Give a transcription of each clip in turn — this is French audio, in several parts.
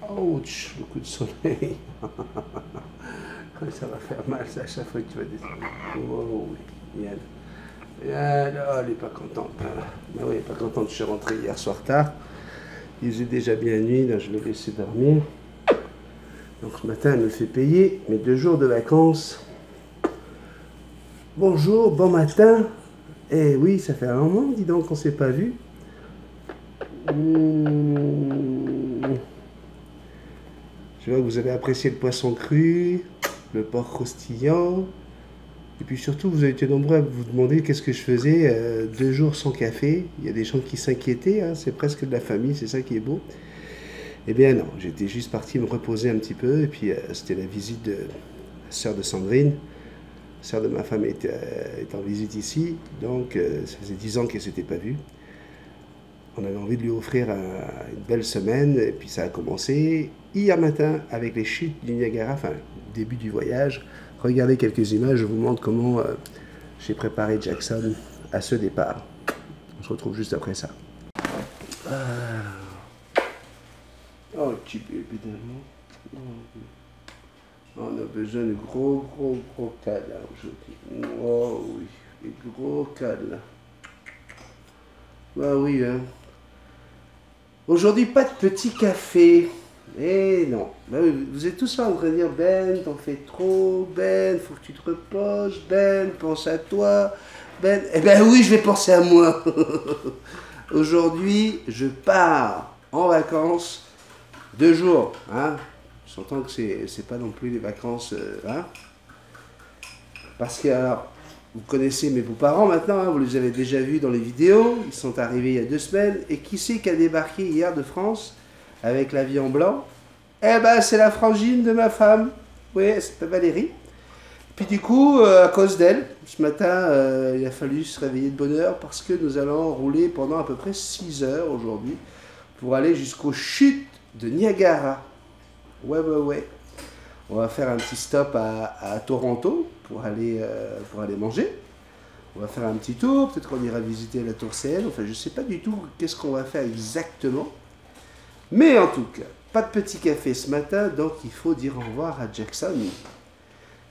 Ouch, le coup de soleil. Ça va faire mal, ça, à chaque fois que tu vas descendre. Oh oui, Yann. Yann, oh, elle n'est pas contente. Hein. Ben oui, elle n'est pas contente. Je suis rentré hier soir tard. Il faisait déjà bien nuit, là, je l'ai laissé dormir. Donc ce matin, elle me fait payer mes 2 jours de vacances. Bonjour, bon matin. Eh oui, ça fait un moment, dis donc, qu'on ne s'est pas vu. Je vois que vous avez apprécié le poisson cru, le porc croustillant. Et puis surtout, vous avez été nombreux à vous demander qu'est-ce que je faisais 2 jours sans café. Il y a des gens qui s'inquiétaient, hein, c'est presque de la famille, c'est ça qui est beau. Eh bien non, j'étais juste parti me reposer un petit peu. Et puis c'était la visite de la sœur de Sandrine. La sœur de ma femme est en visite ici. Donc ça faisait 10 ans qu'elle ne s'était pas vue. On avait envie de lui offrir une belle semaine. Et puis ça a commencé hier matin avec les chutes du Niagara, enfin début du voyage. Regardez quelques images, je vous montre comment j'ai préparé Jackson à ce départ. On se retrouve juste après ça. Oh, petit bébé d'amour. On a besoin de gros câlins aujourd'hui. Oh oui, des gros câlins. Bah oui, hein. Aujourd'hui, pas de petit café. Eh non. Bah oui, vous êtes tous là en train de dire Ben, t'en fais trop. Ben, faut que tu te reposes. Ben, pense à toi. Ben, eh ben oui, je vais penser à moi. Aujourd'hui, je pars en vacances 2 jours. Hein. J'entends que c'est pas non plus des vacances. Hein. Parce que, alors, vous connaissez mes beaux-parents maintenant, hein, vous les avez déjà vus dans les vidéos. Ils sont arrivés il y a 2 semaines. Et qui c'est qui a débarqué hier de France avec l'avion blanc? Eh ben, c'est la frangine de ma femme. Oui, c'est Valérie. Puis du coup, à cause d'elle, ce matin, il a fallu se réveiller de bonne heure parce que nous allons rouler pendant à peu près 6 heures aujourd'hui pour aller jusqu'aux chutes de Niagara. Ouais. On va faire un petit stop à Toronto pour aller manger. On va faire un petit tour, peut-être qu'on ira visiter la Tour CN. Enfin, je ne sais pas du tout qu'est-ce qu'on va faire exactement. Mais en tout cas, pas de petit café ce matin, donc il faut dire au revoir à Jackson.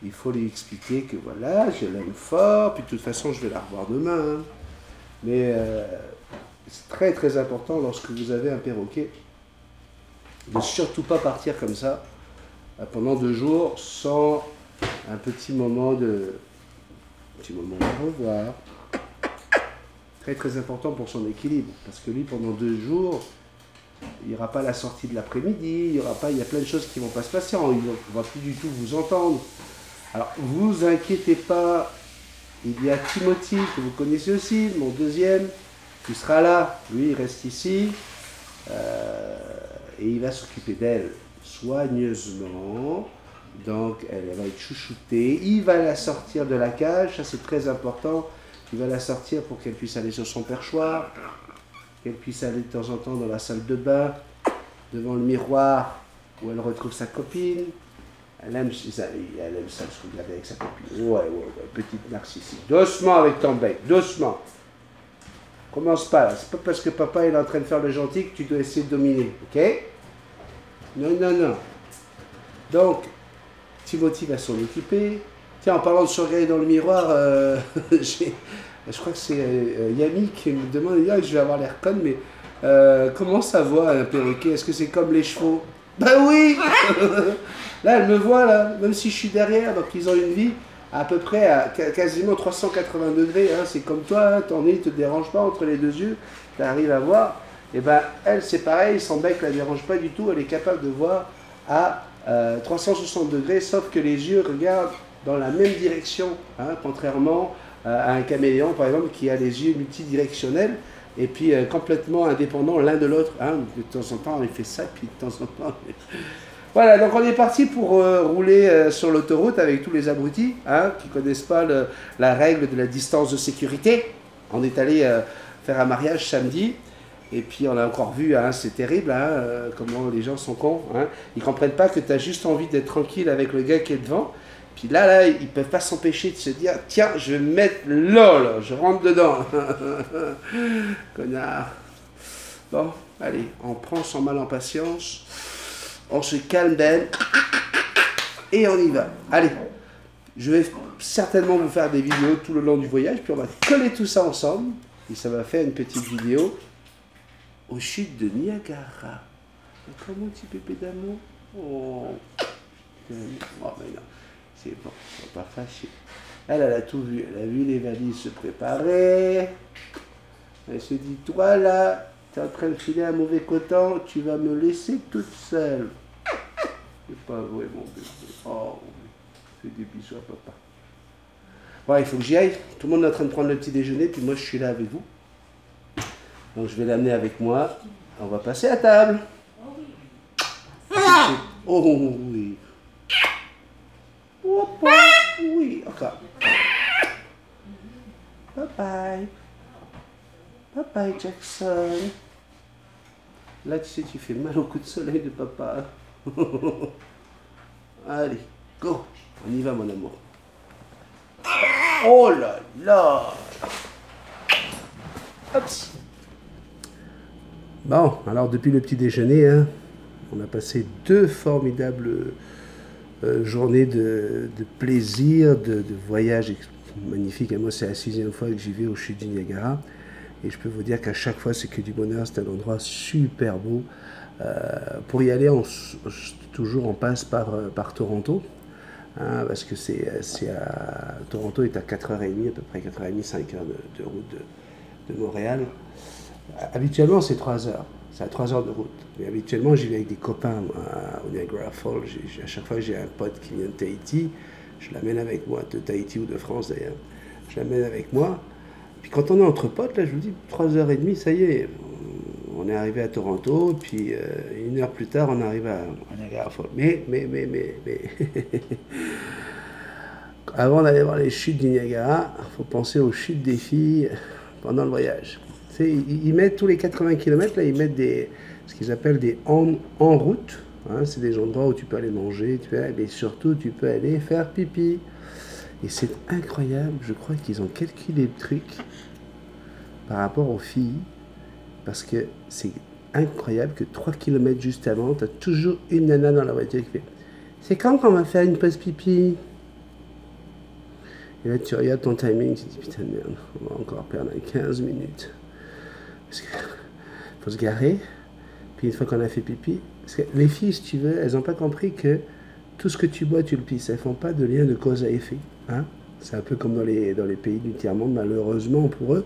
Il faut lui expliquer que voilà, je l'aime fort, puis de toute façon, je vais la revoir demain. Hein. Mais c'est très important lorsque vous avez un perroquet de surtout pas partir comme ça pendant 2 jours sans un petit moment de au revoir. Très important pour son équilibre, parce que lui, pendant 2 jours, il n'y aura pas la sortie de l'après-midi, il y a plein de choses qui ne vont pas se passer, il ne va plus du tout vous entendre. Alors, vous inquiétez pas, il y a Timothy, que vous connaissez aussi, mon deuxième, qui sera là. Lui, il reste ici, et il va s'occuper d'elle soigneusement. Donc, elle va être chouchoutée. Il va la sortir de la cage, ça c'est très important. Il va la sortir pour qu'elle puisse aller sur son perchoir, qu'elle puisse aller de temps en temps dans la salle de bain, devant le miroir où elle retrouve sa copine. Elle aime ça se regarder avec sa copine. Ouais, petite narcissique. Doucement avec ton bec, doucement. Commence pas là. C'est pas parce que papa est en train de faire le gentil que tu dois essayer de dominer, ok? Non. Donc, Timothy va s'en occuper. Tiens, en parlant de se regarder dans le miroir, je crois que c'est Yami qui me demande, je vais avoir l'air conne, mais comment ça voit un perroquet? Est-ce que c'est comme les chevaux? Ben oui. Là, elle me voit, là, même si je suis derrière, donc ils ont une vie à peu près à quasiment 380 degrés. Hein. C'est comme toi, hein, ton nez ne te dérange pas entre les 2 yeux, tu arrives à voir. Et ben elle, c'est pareil, son bec ne la dérange pas du tout, elle est capable de voir à 360 degrés, sauf que les yeux regardent dans la même direction, hein, contrairement à un caméléon, par exemple, qui a les yeux multidirectionnels, et puis complètement indépendants l'un de l'autre. Hein. De temps en temps, il fait ça, puis de temps en temps... Voilà, donc on est parti pour rouler sur l'autoroute avec tous les abrutis, hein, qui ne connaissent pas la règle de la distance de sécurité. On est allé faire un mariage samedi, et puis on a encore vu, hein, c'est terrible, hein, comment les gens sont cons. Hein. Ils ne comprennent pas que tu as juste envie d'être tranquille avec le gars qui est devant. Puis là, ils ne peuvent pas s'empêcher de se dire, tiens, je vais me mettre là, je rentre dedans. Connard. Bon, allez, on prend son mal en patience. on se calme d'elle et on y va. Allez, je vais certainement vous faire des vidéos tout le long du voyage, puis on va coller tout ça ensemble et ça va faire une petite vidéo aux chutes de Niagara. Comment petit bébé d'amour? Oh, mais non, c'est bon, on va pas fâcher. Elle a tout vu, elle a vu les valises se préparer. Elle se dit, toi là, tu es en train de filer un mauvais coton, tu vas me laisser toute seule. C'est pas vrai mon bébé. Oh, fais des bisous à papa. Bon, il faut que j'y aille. Tout le monde est en train de prendre le petit déjeuner, puis moi je suis là avec vous. Donc je vais l'amener avec moi. On va passer à table. Oh oui. Oh, oui, encore. Bye bye. Bye bye Jackson. Là tu sais, tu fais mal au coup de soleil de papa. Allez, go. On y va mon amour. Oh là là. Hop. Bon, alors depuis le petit déjeuner, hein, on a passé 2 formidables journées de plaisir, de voyage magnifique. Et moi, c'est la 6e fois que j'y vais aux chutes du Niagara. Et je peux vous dire qu'à chaque fois, c'est que du bonheur. C'est un endroit super beau. Pour y aller, toujours on passe par Toronto. Hein, parce que Toronto est à 4h30, à peu près 4h30, 5h de route de Montréal. Habituellement, c'est 3 heures. C'est à 3 heures de route. Mais habituellement, j'y vais avec des copains au Niagara Falls. À chaque fois que j'ai un pote qui vient de Tahiti, je l'amène avec moi, de Tahiti ou de France d'ailleurs. Je l'amène avec moi. Puis quand on est entre potes, là, je vous dis, 3h30, ça y est. On est arrivé à Toronto, puis 1 heure plus tard, on arrive à Niagara Falls. Mais. Avant d'aller voir les chutes du Niagara, il faut penser aux chutes des filles pendant le voyage. Ils mettent tous les 80 km, là, ils mettent ce qu'ils appellent des en route. Hein, c'est des endroits où tu peux aller manger, mais surtout tu peux aller faire pipi. Et c'est incroyable, je crois qu'ils ont calculé le truc par rapport aux filles, parce que c'est incroyable que 3 km juste avant, tu as toujours une nana dans la voiture qui fait « C'est quand qu'on va faire une pause pipi ?» Et là tu regardes ton timing, tu te dis « Putain de merde, on va encore perdre 15 minutes. » Parce qu'il faut se garer, puis une fois qu'on a fait pipi, parce que les filles, si tu veux, elles n'ont pas compris que tout ce que tu bois, tu le pisses. Elles ne font pas de lien de cause à effet. Hein? C'est un peu comme dans les pays du tiers-monde, malheureusement pour eux,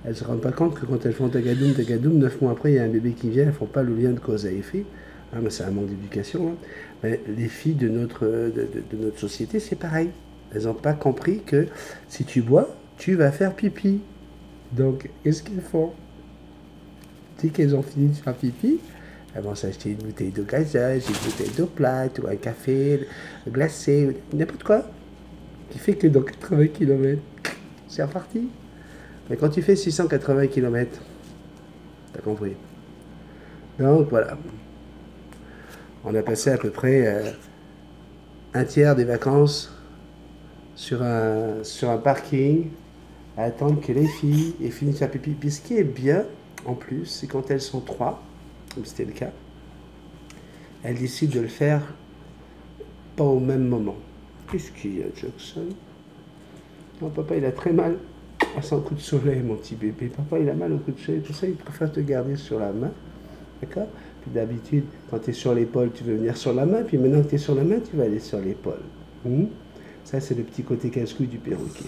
elles ne se rendent pas compte que quand elles font tagadoum, 9 mois après, il y a un bébé qui vient, elles ne font pas le lien de cause à effet. Hein, mais c'est un manque d'éducation. Hein. Mais les filles de notre société, c'est pareil. Elles n'ont pas compris que si tu bois, tu vas faire pipi. Donc, qu'est-ce qu'elles font? Dès qu'elles ont fini de faire pipi, elles vont s'acheter une bouteille d'eau gazeuse, une bouteille d'eau plate, ou un café glacé, n'importe quoi. Qui fait que dans 80 km, c'est reparti. Mais quand tu fais 680 km, t'as compris. Donc voilà. On a passé à peu près un tiers des vacances sur un parking à attendre que les filles aient fini de faire pipi. Puis ce qui est bien, en plus, c'est quand elles sont 3, comme c'était le cas, elles décident de le faire pas au même moment. Qu'est-ce qu'il y a, Jackson? Non, papa, il a très mal à son coup de soleil, mon petit bébé. Papa, il a mal au coup de soleil. Pour ça, il préfère te garder sur la main. D'accord? Puis d'habitude, quand tu es sur l'épaule, tu veux venir sur la main. Puis maintenant que tu es sur la main, tu vas aller sur l'épaule. Ça, c'est le petit côté casse-couille du perroquet.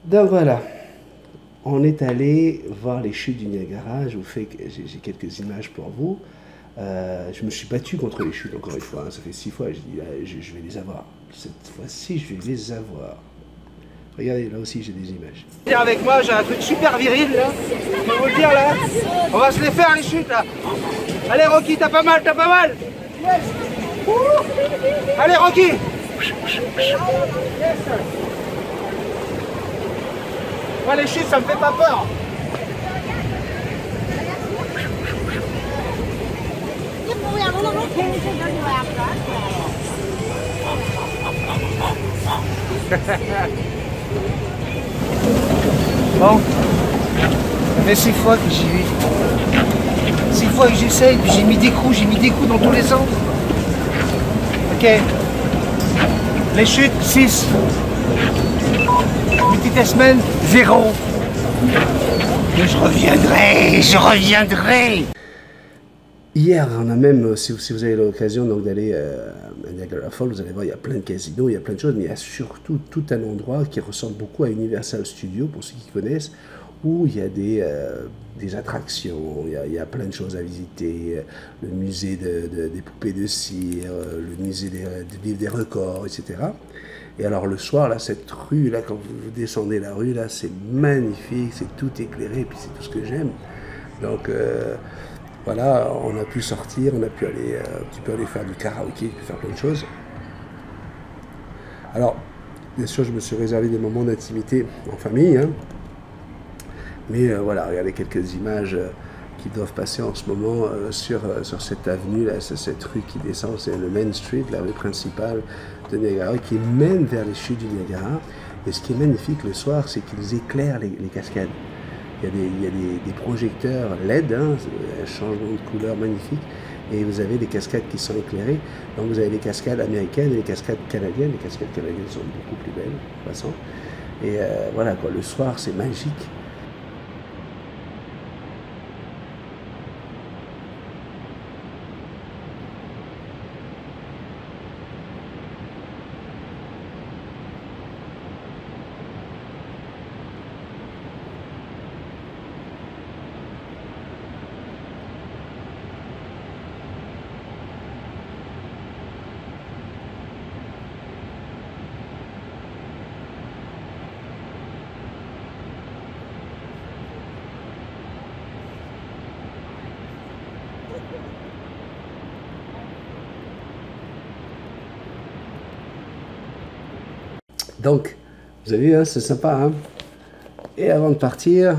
Donc voilà. On est allé voir les chutes du Niagara. J'ai quelques images pour vous. Je me suis battu contre les chutes encore une fois. Hein. Ça fait 6 fois. J'ai dit, là, je vais les avoir. Cette fois-ci, je vais les avoir. Regardez, là aussi, j'ai des images. Viens avec moi, j'ai un truc super viril, là. Je peux vous le dire, là. On va se les faire, les chutes, là. Allez, Rocky, t'as pas mal, Yes. Allez, Rocky. Yes. Moi, les chutes, ça me fait pas peur. Bon, ça fait 6 fois que j'y vais. 6 fois que j'essaye, puis j'ai mis des coups dans tous les sens. Ok. Les chutes, 6. Multitestament, 0. Mais je reviendrai. Hier, on a même, si vous avez l'occasion d'aller à Niagara Falls, vous allez voir, il y a plein de casinos, il y a plein de choses, mais il y a surtout tout un endroit qui ressemble beaucoup à Universal Studios, pour ceux qui connaissent, où il y a des attractions, il y a plein de choses à visiter, le musée des poupées de cire, le musée du livre des records, etc. Et alors le soir, là, cette rue, là, quand vous descendez la rue, là, c'est magnifique, c'est tout éclairé, et puis c'est tout ce que j'aime. Donc voilà, on a pu sortir, on a pu aller un petit peu aller faire du karaoké, faire plein de choses. Alors, bien sûr, je me suis réservé des moments d'intimité en famille, hein. Mais voilà, regardez quelques images qui doivent passer en ce moment sur cette avenue, là, cette rue qui descend, c'est le Main Street, la rue principale de Niagara, qui mène vers les chutes du Niagara. Et ce qui est magnifique le soir, c'est qu'ils éclairent les cascades. Il y a des projecteurs LED, hein, un changement de couleur magnifique, et vous avez des cascades qui sont éclairées. Donc vous avez les cascades américaines et les cascades canadiennes. Les cascades canadiennes sont beaucoup plus belles, de toute façon. Et voilà, quoi, le soir, c'est magique. Donc, vous avez vu, hein, c'est sympa, hein. Et avant de partir,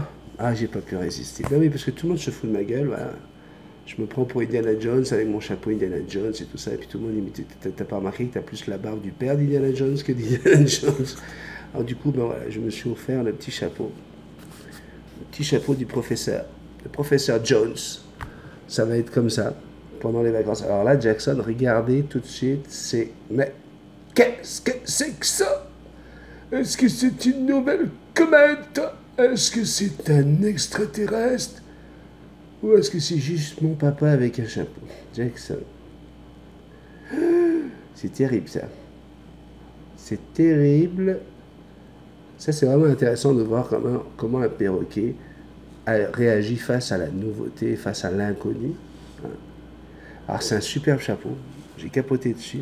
j'ai pas pu résister. Ben oui, parce que tout le monde se fout de ma gueule, voilà. Je me prends pour Indiana Jones avec mon chapeau Indiana Jones et tout ça, et puis tout le monde dit, mais t'as pas remarqué que t'as plus la barbe du père d'Indiana Jones que d'Indiana Jones. Alors du coup, ben voilà, je me suis offert le petit chapeau du professeur, le professeur Jones. Ça va être comme ça, pendant les vacances. Alors là, Jackson, regardez tout de suite, mais qu'est-ce que c'est que ça? Est-ce que c'est une nouvelle comète? Est-ce que c'est un extraterrestre? Ou est-ce que c'est juste mon papa avec un chapeau? Jackson. C'est terrible, ça. C'est terrible. Ça, c'est vraiment intéressant de voir comment un perroquet réagit face à la nouveauté, face à l'inconnu. Alors, c'est un superbe chapeau. J'ai capoté dessus.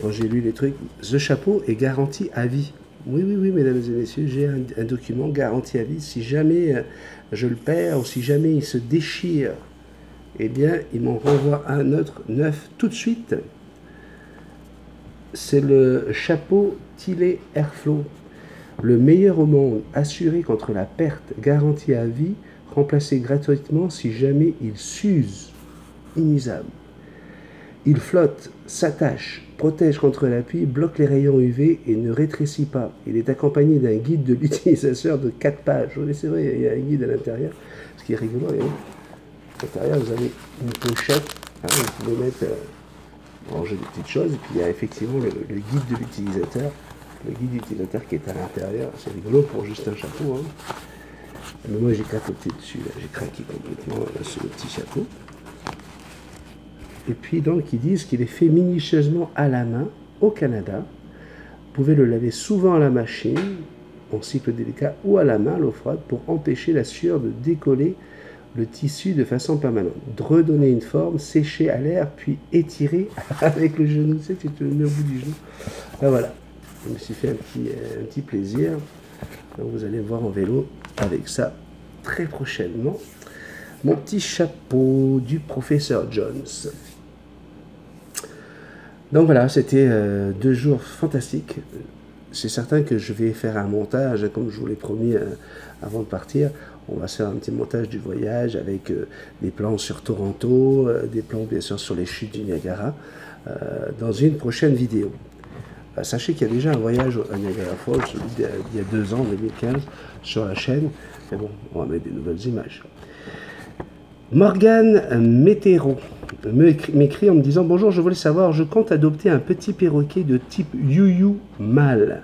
Quand j'ai lu les trucs, ce chapeau est garanti à vie. Oui, mesdames et messieurs, j'ai un document garanti à vie. Si jamais je le perds ou si jamais il se déchire, eh bien, il m'en renvoie un autre neuf tout de suite. C'est le chapeau Tilley Airflow, le meilleur au monde, assuré contre la perte, garanti à vie, remplacé gratuitement si jamais il s'use, inusable. Il flotte, s'attache, protège contre la pluie, bloque les rayons UV et ne rétrécit pas. Il est accompagné d'un guide de l'utilisateur de 4 pages. Oui, c'est vrai, il y a un guide à l'intérieur. Ce qui est rigolo, à l'intérieur, vous avez une pochette. Hein, vous pouvez mettre, ranger des petites choses. Et puis il y a effectivement le guide de l'utilisateur. Le guide d'utilisateur qui est à l'intérieur. C'est rigolo pour juste un chapeau. Hein. Mais moi, j'ai craqué dessus. J'ai craqué complètement sur le petit chapeau. Et puis donc ils disent qu'il est fait minutieusement à la main au Canada. Vous pouvez le laver souvent à la machine, en cycle délicat, ou à la main à l'eau froide pour empêcher la sueur de décoller le tissu de façon permanente. Redonner une forme, sécher à l'air, puis étirer avec le genou. Tu sais, tu te le mets au bout du genou. Ben voilà, je me suis fait un petit plaisir. Donc vous allez me voir en vélo avec ça très prochainement. Mon petit chapeau du professeur Jones. Donc voilà, c'était 2 jours fantastiques. C'est certain que je vais faire un montage, comme je vous l'ai promis avant de partir. On va faire un petit montage du voyage avec des plans sur Toronto, des plans bien sûr sur les chutes du Niagara, dans une prochaine vidéo. Sachez qu'il y a déjà un voyage à Niagara Falls, il y a 2 ans, en 2015, sur la chaîne. Mais bon, on va mettre des nouvelles images. Morgane Météro m'écrit en me disant: bonjour, je voulais savoir, je compte adopter un petit perroquet de type you mâle.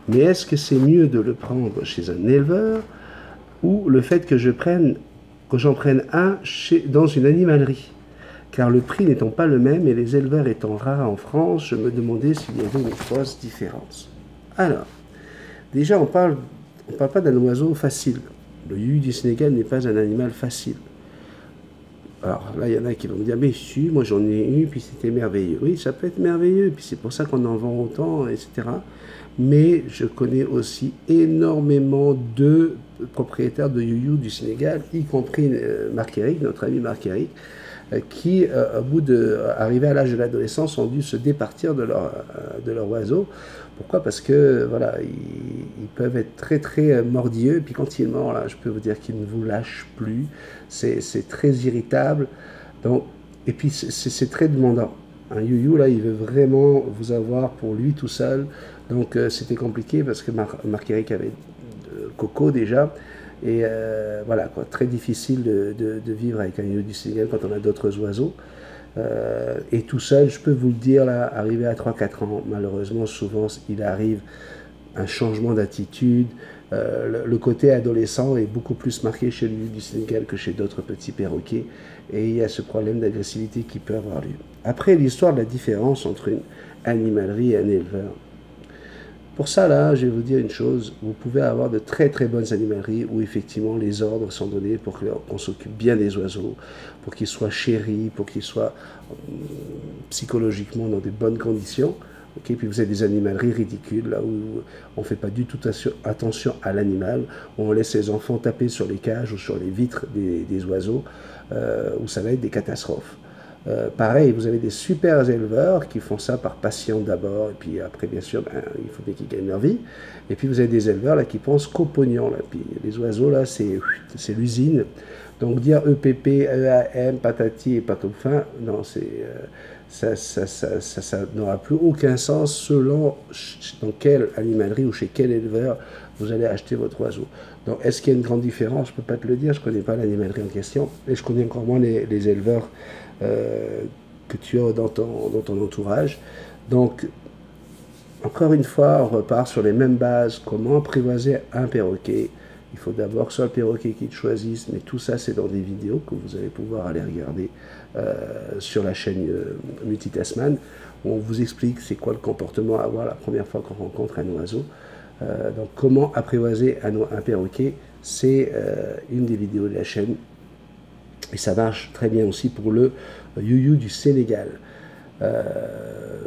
Mais est-ce que c'est mieux de le prendre chez un éleveur ou le fait que j'en prenne un dans une animalerie? Car le prix n'étant pas le même et les éleveurs étant rares en France, je me demandais s'il y avait une grosse différence. Alors, déjà, on parle pas d'un oiseau facile. Le you du Sénégal n'est pas un animal facile. Alors là, il y en a qui vont me dire: mais si, moi j'en ai eu, puis c'était merveilleux. Oui, ça peut être merveilleux, puis c'est pour ça qu'on en vend autant, etc. Mais je connais aussi énormément de propriétaires de you du Sénégal, y compris Marc-Éric, notre ami Marc-Éric, qui, au bout arrivé à l'âge de l'adolescence, ont dû se départir de leur oiseau. Pourquoi? Parce que voilà, ils peuvent être très très mordilleux, et puis quand ils mordent, là, je peux vous dire qu'ils ne vous lâchent plus. C'est très irritable. Donc, et puis c'est très demandant. Un you là, il veut vraiment vous avoir pour lui tout seul. Donc c'était compliqué parce que Marc-Éric avait Coco déjà. Et voilà, quoi, très difficile de vivre avec un you du Sénégal quand on a d'autres oiseaux. Et tout seul, je peux vous le dire, là, arrivé à 3-4 ans, malheureusement, souvent, il arrive un changement d'attitude. Le côté adolescent est beaucoup plus marqué chez lui du Sénégal que chez d'autres petits perroquets. Et il y a ce problème d'agressivité qui peut avoir lieu. Après, l'histoire de la différence entre une animalerie et un éleveur. Pour ça, là, je vais vous dire une chose, vous pouvez avoir de très très bonnes animaleries où effectivement les ordres sont donnés pour qu'on s'occupe bien des oiseaux, pour qu'ils soient chéris, pour qu'ils soient psychologiquement dans de bonnes conditions. Okay, puis vous avez des animaleries ridicules, là où on ne fait pas du tout attention à l'animal, où on laisse les enfants taper sur les cages ou sur les vitres des oiseaux, où ça va être des catastrophes. Pareil, vous avez des super éleveurs qui font ça par passion d'abord, et puis après, bien sûr, il faut bien qu'ils gagnent leur vie. Et puis vous avez des éleveurs là, qui pensent qu'au pognon. Là. Puis les oiseaux, là, c'est l'usine. Donc dire EPP, EAM, patati et patoufin, non, ça n'aura plus aucun sens selon dans quelle animalerie ou chez quel éleveur vous allez acheter votre oiseau. Donc est-ce qu'il y a une grande différence? Je ne peux pas te le dire, je ne connais pas l'animalerie en question, et je connais encore moins les éleveurs que tu as dans ton entourage. Donc, encore une fois, on repart sur les mêmes bases. Comment apprivoiser un perroquet? Il faut d'abord que ce soit le perroquet qui te choisisse, mais tout ça, c'est dans des vidéos que vous allez pouvoir aller regarder sur la chaîne Multitasman, où on vous explique c'est quoi le comportement à avoir la première fois qu'on rencontre un oiseau. Donc, comment apprivoiser un perroquet, c'est une des vidéos de la chaîne. Et ça marche très bien aussi pour le you du Sénégal.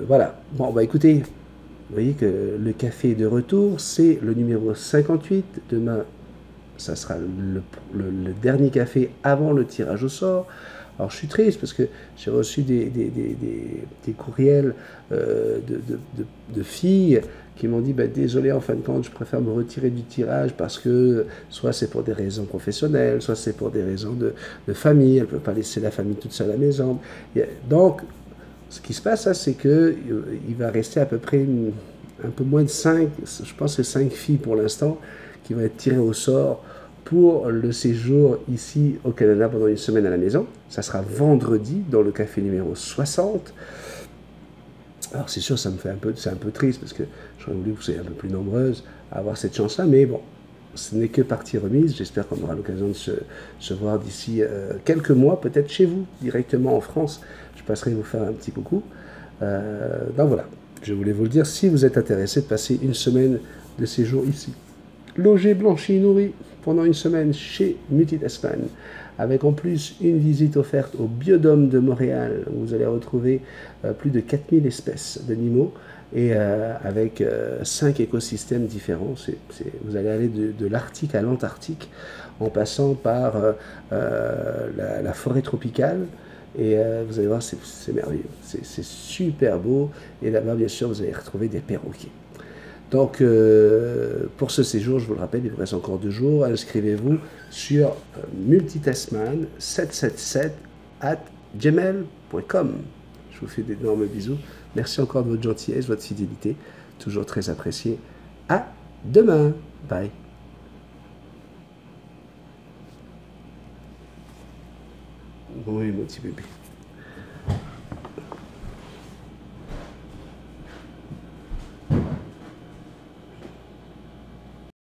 Voilà. Bon, bah écoutez, vous voyez que le café est de retour. C'est le numéro 58. Demain, ça sera le dernier café avant le tirage au sort. Alors je suis triste parce que j'ai reçu des courriels de filles qui m'ont dit: bah, désolé, en fin de compte, je préfère me retirer du tirage parce que soit c'est pour des raisons professionnelles, soit c'est pour des raisons de famille, elle ne peut pas laisser la famille toute seule à la maison. Donc, ce qui se passe, c'est qu'il va rester à peu près un peu moins de 5, je pense que c'est 5 filles pour l'instant, qui vont être tirées au sort pour le séjour ici au Canada pendant une semaine à la maison. Ça sera vendredi dans le café numéro 60. Alors c'est sûr, c'est un peu triste parce que j'aurais voulu que vous soyez un peu plus nombreuses à avoir cette chance-là, mais bon, ce n'est que partie remise. J'espère qu'on aura l'occasion de se voir d'ici quelques mois, peut-être chez vous, directement en France. Je passerai vous faire un petit coucou. Donc voilà, je voulais vous le dire, si vous êtes intéressé de passer une semaine de séjour ici, logé, blanchi, nourri pendant une semaine chez Multitasman, avec en plus une visite offerte au Biodôme de Montréal, où vous allez retrouver plus de 4000 espèces d'animaux, et avec 5 écosystèmes différents. Vous allez aller de l'Arctique à l'Antarctique, en passant par la forêt tropicale, et vous allez voir, c'est merveilleux, c'est super beau, et là-bas, bien sûr, vous allez retrouver des perroquets. Donc, pour ce séjour, je vous le rappelle, il vous reste encore 2 jours. Inscrivez-vous sur multitasman777@gmail.com. Je vous fais d'énormes bisous. Merci encore de votre gentillesse, votre fidélité, toujours très appréciée. À demain. Bye. Oui, mon petit bébé.